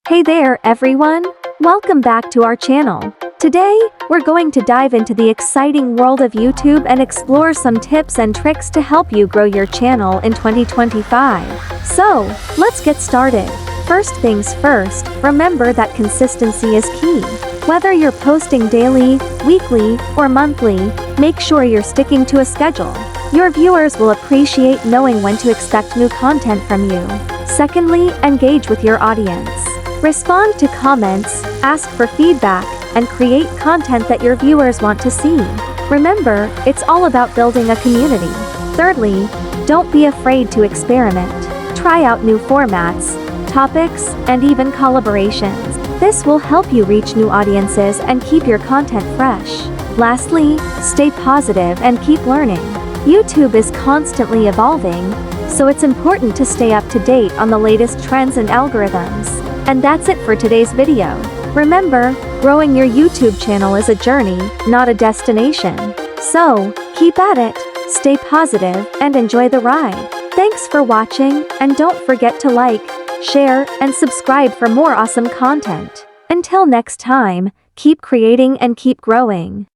Hey there, everyone! Welcome back to our channel. Today, we're going to dive into the exciting world of YouTube and explore some tips and tricks to help you grow your channel in 2025. So, let's get started. First things first, remember that consistency is key. Whether you're posting daily, weekly, or monthly, make sure you're sticking to a schedule. Your viewers will appreciate knowing when to expect new content from you. Secondly, engage with your audience. Respond to comments, ask for feedback, and create content that your viewers want to see. Remember, it's all about building a community. Thirdly, don't be afraid to experiment. Try out new formats, topics, and even collaborations. This will help you reach new audiences and keep your content fresh. Lastly, stay positive and keep learning. YouTube is constantly evolving, so it's important to stay up to date on the latest trends and algorithms. And that's it for today's video. Remember, growing your YouTube channel is a journey, not a destination. So, keep at it, stay positive, and enjoy the ride. Thanks for watching, and don't forget to like, share, and subscribe for more awesome content. Until next time, keep creating and keep growing.